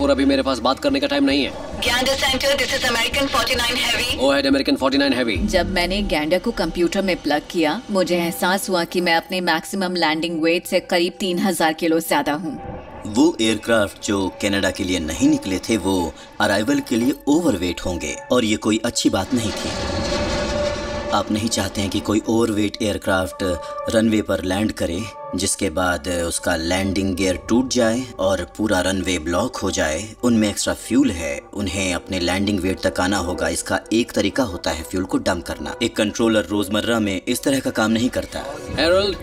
004 अभी मेरे पास बात करने का टाइम नहीं है। Gander Center, this is American 49 Heavy. वो है अमेरिकन 49 हैवी। जब मैंने गैंडर को कंप्यूटर में प्लग किया, मुझे एहसास हुआ कि मैं अपने मैक्सिमम लैंडिंग वेट से करीब 3000 किलो ज्यादा हूँ। वो एयरक्राफ्ट जो कनाडा के लिए नहीं निकले थे वो अराइवल के लिए ओवरवेट होंगे और ये कोई अच्छी बात नहीं थी। आप नहीं चाहते हैं कि कोई ओवरवेट एयरक्राफ्ट रनवे पर लैंड करे जिसके बाद उसका लैंडिंग गियर टूट जाए और पूरा रनवे ब्लॉक हो जाए। उनमें एक्स्ट्रा फ्यूल है, उन्हें अपने लैंडिंग वेट तक आना होगा। इसका एक तरीका होता है फ्यूल को डंप करना। एक कंट्रोलर रोजमर्रा में इस तरह का काम नहीं करता। हेरल्ड,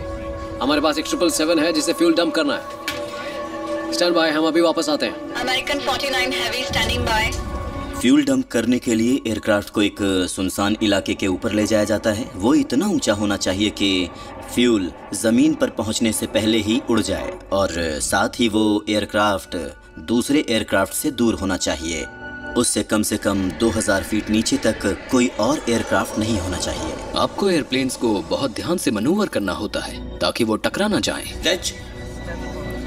हमारे पास एक 777 है जिसे फ्यूल डंप करना है। स्टैंड बाय, हम अभी वापस आते हैं। American 49 Heavy standing by. Fuel dump करने के लिए एयरक्राफ्ट को एक सुनसान इलाके के ऊपर ले जाया जाता है। वो इतना ऊंचा होना चाहिए कि फ्यूल जमीन पर पहुंचने से पहले ही उड़ जाए और साथ ही वो एयरक्राफ्ट दूसरे एयरक्राफ्ट से दूर होना चाहिए। उससे कम से कम 2000 फीट नीचे तक कोई और एयरक्राफ्ट नहीं होना चाहिए। आपको एयरप्लेन्स को बहुत ध्यान से मैनूवर करना होता है ताकि वो टकरा ना जाएं।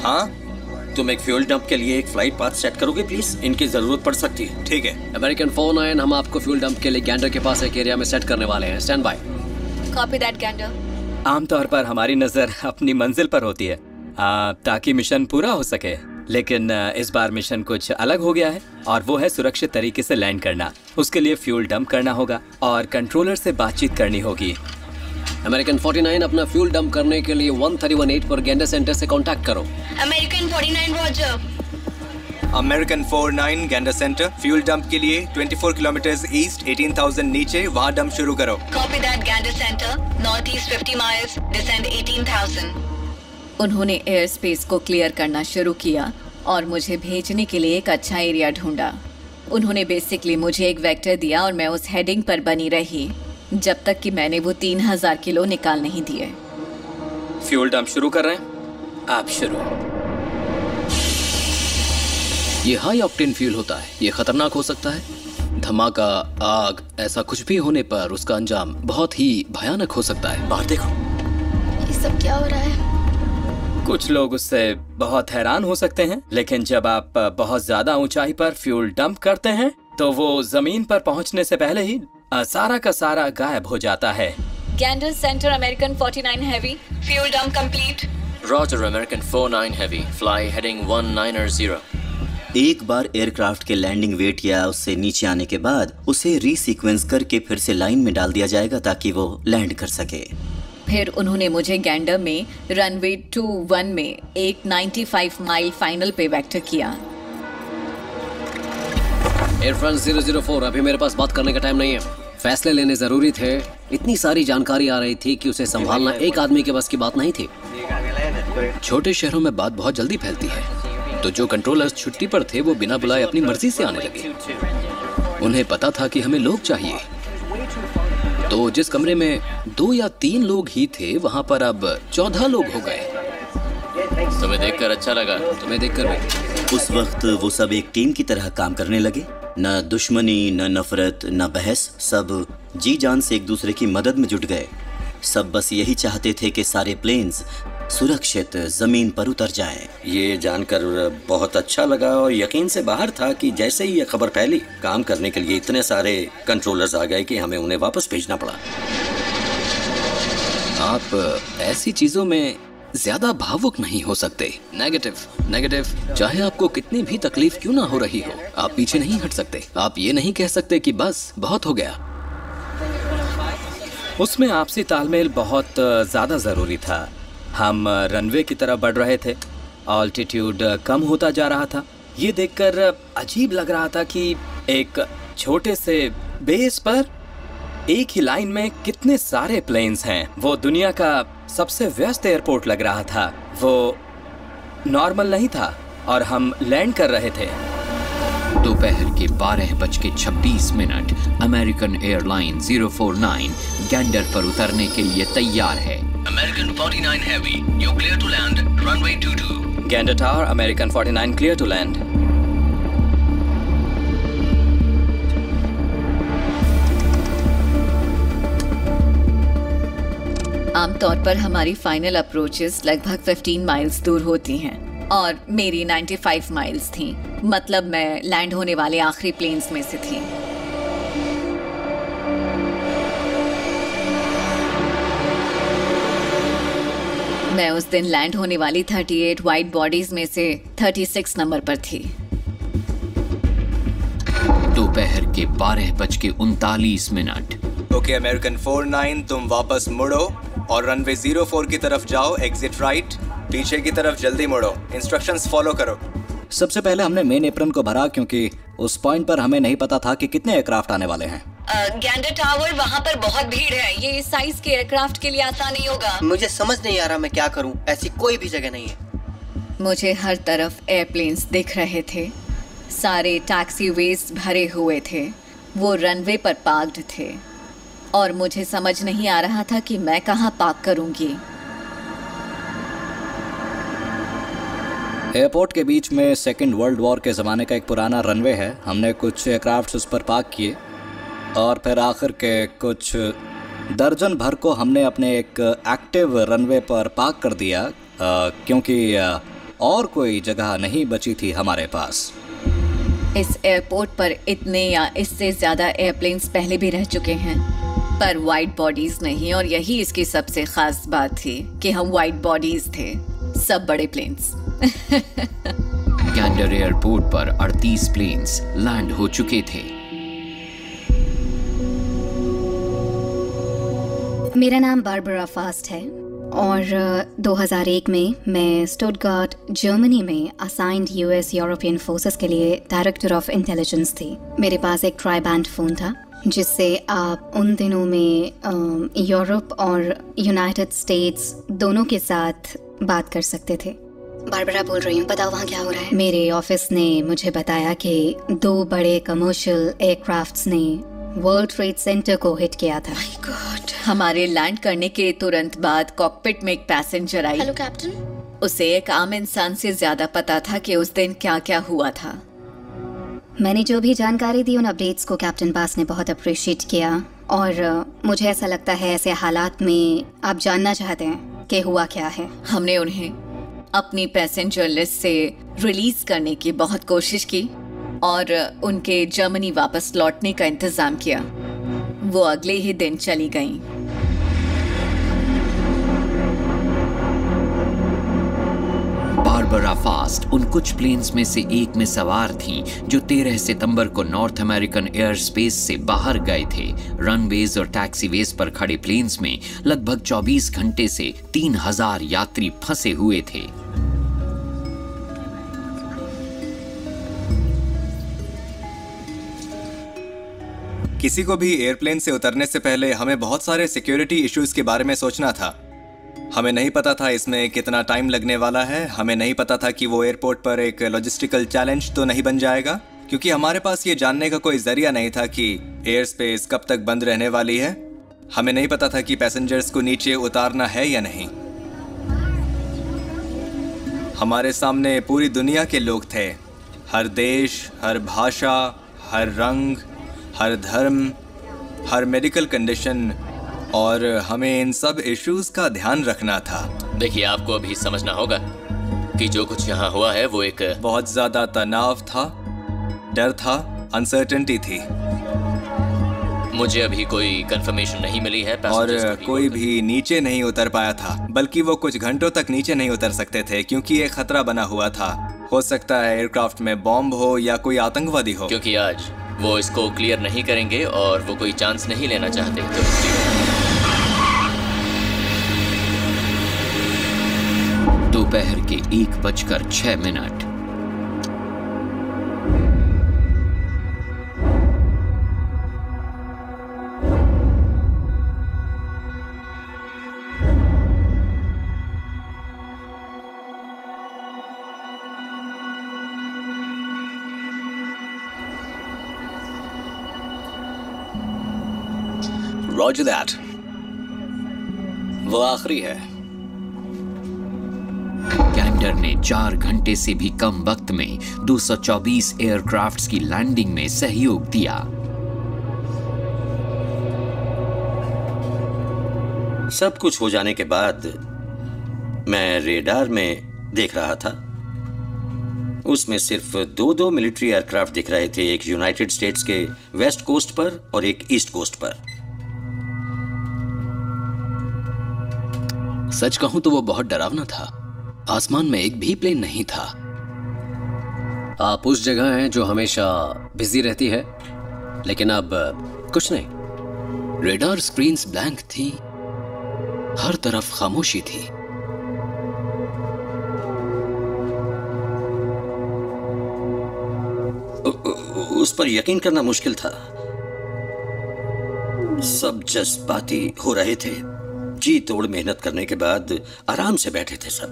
हाँ, तुम एक फ्यूल डंप के लिए एक फ्लाइट पाथ सेट करोगे प्लीज? इनकी जरूरत पड़ सकती है। ठीक है। अमेरिकन 49, हम आपको फ्यूल डंप के लिए गैंडर के पास एक एरिया में सेट करने वाले हैं। Stand by. Copy that, Gander. आमतौर पर हमारी नजर अपनी मंजिल पर होती है ताकि मिशन पूरा हो सके, लेकिन इस बार मिशन कुछ अलग हो गया है और वो है सुरक्षित तरीके से लैंड करना। उसके लिए फ्यूल डंप करना होगा और कंट्रोलर से बातचीत करनी होगी। अमेरिकन 49, अपना फ्यूल डंप करने के लिए 1318 पर गैंडर सेंटर से कांटेक्ट करो। American 49 Roger. American 49 Gander centre, fuel dump के लिए 24 किलोमीटर ईस्ट 18,000 नीचे, वहाँ डंप शुरू करो। Copy that, Gander Center. Northeast 50 miles, descend 18,000. उन्होंने एयर स्पेस को क्लियर करना शुरू किया और मुझे भेजने के लिए एक अच्छा एरिया ढूंढा। उन्होंने बेसिकली मुझे एक वेक्टर दिया और मैं उस हेडिंग पर बनी रही जब तक कि मैंने वो 3000 किलो निकाल नहीं दिए। फ्यूल डंप शुरू कर रहे हैं? आप शुरू। ये हाई ऑक्टेन फ्यूल होता है, ये खतरनाक हो सकता है। धमाका, आग, ऐसा कुछ भी होने पर उसका अंजाम बहुत ही भयानक हो सकता है। बाहर देखो, ये सब क्या हो रहा है? कुछ लोग उससे बहुत हैरान हो सकते हैं, लेकिन जब आप बहुत ज्यादा ऊंचाई पर फ्यूल डंप करते हैं तो वो जमीन पर पहुंचने से पहले ही सारा का सारा गायब हो जाता है। Gander centre, American 49 heavy. Fuel dump complete. Roger, American 49 heavy, fly heading 190। एक बार एयरक्राफ्ट के लैंडिंग वेट या उससे नीचे आने के बाद उसे रीसीक्वेंस करके फिर से लाइन में डाल दिया जाएगा ताकि वो लैंड कर सके। फिर उन्होंने मुझे गैंडर में रनवे 21 में एक 95 माइल फाइनल पे वेक्टर किया। एयर फ्रांस 004, अभी मेरे पास बात करने का टाइम नहीं है। फैसले लेने जरूरी थे। इतनी सारी जानकारी आ रही थी कि उसे संभालना एक आदमी के बस की बात नहीं थी। छोटे शहरों में बात बहुत जल्दी फैलती है, तो जो कंट्रोलर्स छुट्टी पर थे वो बिना बुलाए अपनी मर्जी से आने लगे। उन्हें पता था कि हमें लोग चाहिए, तो जिस कमरे में 2 या 3 लोग ही थे वहाँ पर अब 14 लोग हो गए। तुम्हें देखकर अच्छा लगा। तुम्हें देखकर भी। उस वक्त वो सब एक टीम की तरह काम करने लगे। न दुश्मनी, न नफरत, न बहस, सब जी जान से एक दूसरे की मदद में जुट गए। सब बस यही चाहते थे कि सारे प्लेन्स सुरक्षित जमीन पर उतर जाएं। ये जानकर बहुत अच्छा लगा और यकीन से बाहर था कि जैसे ही ये खबर फैली, काम करने के लिए इतने सारे कंट्रोलर्स आ गए कि हमें उन्हें वापस भेजना पड़ा। आप ऐसी चीजों में ज्यादा भावुक नहीं हो सकते। नेगेटिव, चाहे आपको कितनी भी तकलीफ क्यों ना हो रही हो, आप पीछे नहीं हट सकते। आप ये नहीं कह सकते कि बस बहुत हो गया। उसमें आपसी तालमेल बहुत ज्यादा जरूरी था। हम रनवे की तरफ बढ़ रहे थे, ऑल्टीट्यूड कम होता जा रहा था। ये देखकर अजीब लग रहा था कि एक छोटे से बेस पर एक ही लाइन में कितने सारे प्लेन्स हैं। वो दुनिया का सबसे व्यस्त एयरपोर्ट लग रहा था। वो नॉर्मल नहीं था और हम लैंड कर रहे थे। दोपहर के 12:26 अमेरिकन एयरलाइन 049 गैंडर पर उतरने के लिए तैयार है। American 49 heavy, you clear to land, runway 22। Gander tower, American 49 clear to land. आमतौर पर हमारी फाइनल अप्रोचेस लगभग 15 माइल्स दूर होती हैं। और मेरी 95 माइल्स थी। मतलब मैं लैंड होने वाले आखिरी प्लेन्स में से थी। मैं उस दिन लैंड होने वाली 38 वाइट बॉडीज में से 36 नंबर पर थी। दोपहर के 12:39। ओके अमेरिकन 49, तुम वापस मुड़ो और रनवे 04 की तरफ जाओ। एग्जिट राइट, पीछे की तरफ जल्दी मुड़ो। इंस्ट्रक्शंस फॉलो करो। सबसे पहले हमने मेन एप्रन को भरा क्योंकि उस पॉइंट पर हमें नहीं पता था कि कितने एयरक्राफ्ट आने वाले हैं। गैंडर टावर, वहाँ पर बहुत भीड़ है। ये इस साइज के एयरक्राफ्ट के लिए आसान नहीं होगा। मुझे समझ नहीं आ रहा मैं क्या करूं। ऐसी कोई भी जगह नहीं है। मुझे हर तरफ एयरप्लेन्स दिख रहे थे। सारे टैक्सीवेज भरे हुए थे। वो रनवे पर पार्क्ड थे और मुझे समझ नहीं आ रहा था कि मैं कहाँ पार्क करूंगी। एयरपोर्ट के बीच में सेकेंड वर्ल्ड वॉर के ज़माने का एक पुराना रनवे है। हमने कुछ एयरक्राफ्ट उस पर पार्क किए और फिर आखिर के कुछ दर्जन भर को हमने अपने एक एक्टिव रनवे पर पार्क कर दिया क्योंकि और कोई जगह नहीं बची थी हमारे पास। इस एयरपोर्ट पर इतने या इससे ज़्यादा एयरप्लेन्स पहले भी रह चुके हैं, पर वाइट बॉडीज नहीं। और यही इसकी सबसे खास बात थी कि हम वाइट बॉडीज थे, सब बड़े प्लेन्स। गैंडर एयरपोर्ट पर 38 प्लेन्स लैंड हो चुके थे। मेरा नाम बारबरा फास्ट है और 2001 में मैं स्टुटगार्ट जर्मनी में असाइंड यूएस यूरोपियन फोर्सेस के लिए डायरेक्टर ऑफ इंटेलिजेंस थी। मेरे पास एक ट्राई बैंड फ़ोन था जिससे आप उन दिनों में यूरोप और यूनाइटेड स्टेट्स दोनों के साथ बात कर सकते थे। बारबरा बोल रही हूँ, बताओ वहाँ क्या हो रहा है। मेरे ऑफिस ने मुझे बताया कि 2 बड़े कमर्शियल एयरक्राफ्ट्स ने वर्ल्ड ट्रेड सेंटर को हिट किया था। My God। हमारे लैंड करने के तुरंत बाद कॉकपिट में एक पैसेंजर आई। Hello captain. उसे एक आम इंसान से ज्यादा पता था कि उस दिन क्या क्या हुआ था। मैंने जो भी जानकारी दी उन अपडेट्स को कैप्टन बास ने बहुत अप्रिशिएट किया और मुझे ऐसा लगता है ऐसे हालात में आप जानना चाहते हैं कि हुआ क्या है। हमने उन्हें अपनी पैसेंजर लिस्ट से रिलीज करने की बहुत कोशिश की और उनके जर्मनी वापस लौटने का इंतजाम किया। वो अगले ही दिन चली गईं। बारबरा फास्ट उन कुछ प्लेन्स में से एक में सवार थीं जो 13 सितंबर को नॉर्थ अमेरिकन एयर स्पेस से बाहर गए थे। रनवेज और टैक्सीवेज पर खड़े प्लेन्स में लगभग 24 घंटे से 3000 यात्री फंसे हुए थे। किसी को भी एयरप्लेन से उतरने से पहले हमें बहुत सारे सिक्योरिटी इश्यूज के बारे में सोचना था। हमें नहीं पता था इसमें कितना टाइम लगने वाला है। हमें नहीं पता था कि वो एयरपोर्ट पर एक लॉजिस्टिकल चैलेंज तो नहीं बन जाएगा, क्योंकि हमारे पास ये जानने का कोई जरिया नहीं था कि एयर स्पेस कब तक बंद रहने वाली है। हमें नहीं पता था कि पैसेंजर्स को नीचे उतारना है या नहीं। हमारे सामने पूरी दुनिया के लोग थे, हर देश, हर भाषा, हर रंग, हर धर्म, हर मेडिकल कंडीशन, और हमें इन सब इश्यूज का ध्यान रखना था। देखिए, आपको अभी समझना होगा कि जो कुछ यहाँ हुआ है वो एक बहुत ज्यादा तनाव था, डर था, अनसर्टेनिटी थी। मुझे अभी कोई कंफर्मेशन नहीं मिली है और कोई भी नीचे नहीं उतर पाया था, बल्कि वो कुछ घंटों तक नीचे नहीं उतर सकते थे क्योंकि एक खतरा बना हुआ था। हो सकता है एयरक्राफ्ट में बॉम्ब हो या कोई आतंकवादी हो। क्योंकि आज वो इसको क्लियर नहीं करेंगे और वो कोई चांस नहीं लेना चाहते। दोपहर के 1:06। Roger that। वो आखिरी है। गैंडर ने 4 घंटे से भी कम वक्त में 224 एयरक्राफ्ट्स की लैंडिंग में सहयोग दिया। सब कुछ हो जाने के बाद मैं रेडार में देख रहा था उसमें सिर्फ दो मिलिट्री एयरक्राफ्ट दिख रहे थे, एक यूनाइटेड स्टेट्स के वेस्ट कोस्ट पर और एक ईस्ट कोस्ट पर। सच कहूं तो वो बहुत डरावना था। आसमान में एक भी प्लेन नहीं था। आप उस जगह हैं जो हमेशा बिजी रहती है, लेकिन अब कुछ नहीं। रेडार स्क्रीन्स ब्लैंक थी, हर तरफ खामोशी थी। उस पर यकीन करना मुश्किल था। सब जज्बाती हो रहे थे, जी तोड़ मेहनत करने के बाद आराम से बैठे थे सब।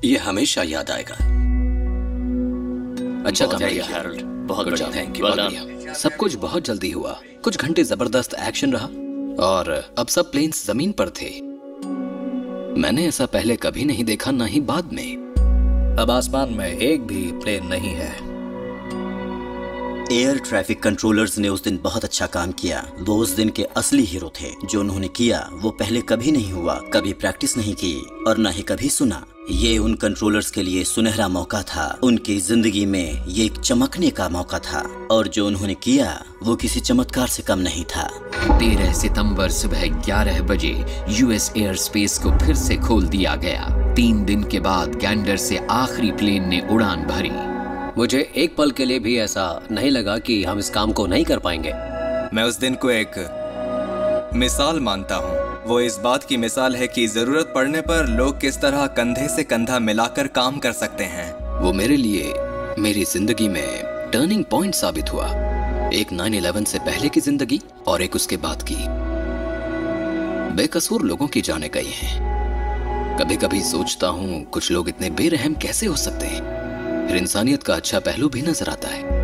ये हमेशा याद आएगा। अच्छा काम किया हैरोल्ड, बहुत बढ़िया, थैंक यू। सब कुछ बहुत जल्दी हुआ। कुछ घंटे जबरदस्त एक्शन रहा और अब सब प्लेन्स जमीन पर थे। मैंने ऐसा पहले कभी नहीं देखा, ना ही बाद में। अब आसमान में एक भी प्लेन नहीं है। एयर ट्रैफिक कंट्रोलर्स ने उस दिन बहुत अच्छा काम किया। वो उस दिन के असली हीरो थे। जो उन्होंने किया वो पहले कभी नहीं हुआ, कभी प्रैक्टिस नहीं की और न ही कभी सुना। ये उन कंट्रोलर्स के लिए सुनहरा मौका था। उनकी जिंदगी में ये एक चमकने का मौका था और जो उन्होंने किया वो किसी चमत्कार से कम नहीं था। 13 सितंबर सुबह 11 बजे यूएस एयर स्पेस को फिर से खोल दिया गया। 3 दिन के बाद गैंडर से आखिरी प्लेन ने उड़ान भरी। मुझे एक पल के लिए भी ऐसा नहीं लगा कि हम इस काम को नहीं कर पाएंगे। मैं उस दिन को एक मिसाल मानता हूँ। वो इस बात की मिसाल है कि जरूरत पड़ने पर लोग किस तरह कंधे से कंधा मिलाकर काम कर सकते हैं। वो मेरे लिए मेरी जिंदगी में टर्निंग पॉइंट साबित हुआ। एक 9/11 से पहले की जिंदगी और एक उसके बाद की। बेकसूर लोगों की जाने गई हैं। कभी कभी सोचता हूँ कुछ लोग इतने बेरहम कैसे हो सकते हैं। फिर इंसानियत का अच्छा पहलू भी नजर आता है।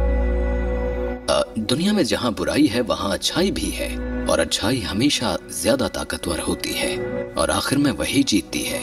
दुनिया में जहां बुराई है वहां अच्छाई भी है और अच्छाई हमेशा ज्यादा ताकतवर होती है और आखिर में वही जीतती है।